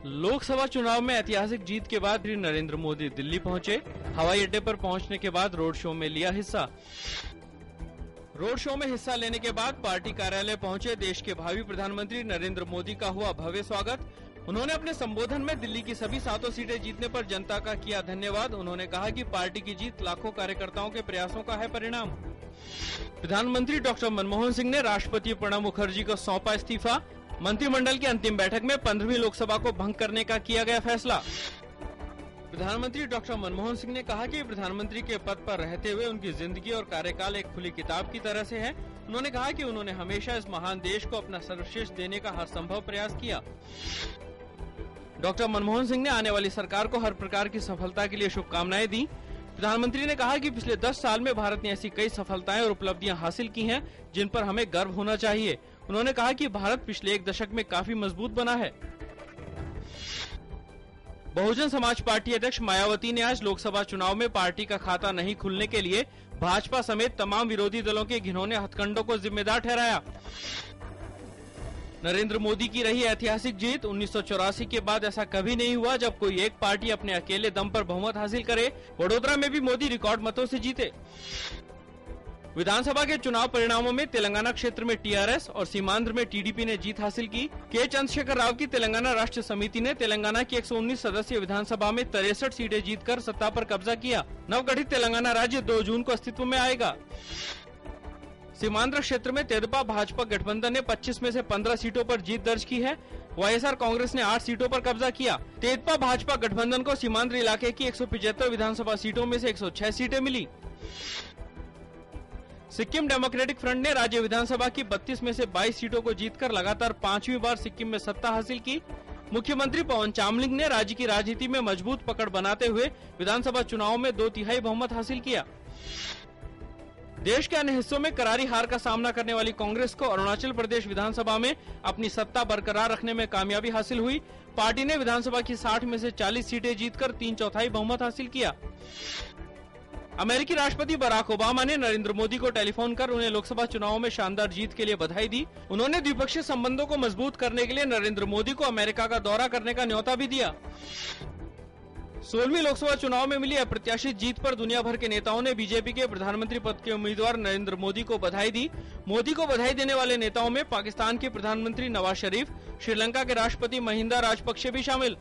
लोकसभा चुनाव में ऐतिहासिक जीत के बाद नरेंद्र मोदी दिल्ली पहुंचे। हवाई अड्डे पर पहुंचने के बाद रोड शो में लिया हिस्सा। रोड शो में हिस्सा लेने के बाद पार्टी कार्यालय पहुंचे देश के भावी प्रधानमंत्री नरेंद्र मोदी का हुआ भव्य स्वागत। उन्होंने अपने संबोधन में दिल्ली की सभी 7 सीटें जीतने पर जनता का किया धन्यवाद। उन्होंने कहा कि पार्टी की जीत लाखों कार्यकर्ताओं के प्रयासों का है परिणाम। प्रधानमंत्री डॉक्टर मनमोहन सिंह ने राष्ट्रपति प्रणब मुखर्जी को सौंपा इस्तीफा। मंत्रिमंडल की अंतिम बैठक में 15वीं लोकसभा को भंग करने का किया गया फैसला। प्रधानमंत्री डॉक्टर मनमोहन सिंह ने कहा कि प्रधानमंत्री के पद पर रहते हुए उनकी जिंदगी और कार्यकाल एक खुली किताब की तरह से है। उन्होंने कहा कि उन्होंने हमेशा इस महान देश को अपना सर्वश्रेष्ठ देने का हर संभव प्रयास किया। डॉक्टर मनमोहन सिंह ने आने वाली सरकार को हर प्रकार की सफलता के लिए शुभकामनाएं दी। प्रधानमंत्री ने कहा कि पिछले 10 साल में भारत ने ऐसी कई सफलताएं और उपलब्धियां हासिल की हैं जिन पर हमें गर्व होना चाहिए। उन्होंने कहा कि भारत पिछले 1 दशक में काफी मजबूत बना है। बहुजन समाज पार्टी अध्यक्ष मायावती ने आज लोकसभा चुनाव में पार्टी का खाता नहीं खुलने के लिए भाजपा समेत तमाम विरोधी दलों के घिनौने हथकंडों को जिम्मेदार ठहराया। नरेंद्र मोदी की रही ऐतिहासिक जीत। 1984 के बाद ऐसा कभी नहीं हुआ जब कोई एक पार्टी अपने अकेले दम पर बहुमत हासिल करे। वडोदरा में भी मोदी रिकॉर्ड मतों से जीते। विधानसभा के चुनाव परिणामों में तेलंगाना क्षेत्र में टीआरएस और सीमांध्र में टीडीपी ने जीत हासिल की। के चंद्रशेखर राव की तेलंगाना राष्ट्र समिति ने तेलंगाना की 119 सदस्यीय विधानसभा में 63 सीटें जीतकर सत्ता पर कब्जा किया। नवगठित तेलंगाना राज्य 2 जून को अस्तित्व में आएगा। सीमांध्र क्षेत्र में तेदेपा भाजपा गठबंधन ने 25 में से 15 सीटों पर जीत दर्ज की है। वाईएसआर कांग्रेस ने 8 सीटों पर कब्जा किया। तेदेपा भाजपा गठबंधन को सीमांध्र इलाके की 175 विधानसभा सीटों में से 106 सीटें मिली। सिक्किम डेमोक्रेटिक फ्रंट ने राज्य विधानसभा की 32 में से 22 सीटों को जीतकर लगातार 5वीं बार सिक्किम में सत्ता हासिल की। मुख्यमंत्री पवन चामलिंग ने राज्य की राजनीति में मजबूत पकड़ बनाते हुए विधानसभा चुनाव में 2/3 बहुमत हासिल किया। देश के अन्य हिस्सों में करारी हार का सामना करने वाली कांग्रेस को अरुणाचल प्रदेश विधानसभा में अपनी सत्ता बरकरार रखने में कामयाबी हासिल हुई। पार्टी ने विधानसभा की 60 में से 40 सीटें जीतकर 3/4 बहुमत हासिल किया। अमेरिकी राष्ट्रपति बराक ओबामा ने नरेंद्र मोदी को टेलीफोन कर उन्हें लोकसभा चुनाव में शानदार जीत के लिए बधाई दी। उन्होंने द्विपक्षीय संबंधों को मजबूत करने के लिए नरेंद्र मोदी को अमेरिका का दौरा करने का न्योता भी दिया। 16वीं लोकसभा चुनाव में मिली अप्रत्याशित जीत पर दुनिया भर के नेताओं ने बीजेपी के प्रधानमंत्री पद के उम्मीदवार नरेंद्र मोदी को बधाई दी। मोदी को बधाई देने वाले नेताओं में पाकिस्तान के प्रधानमंत्री नवाज शरीफ, श्रीलंका के राष्ट्रपति महिंदा राजपक्षे भी शामिल।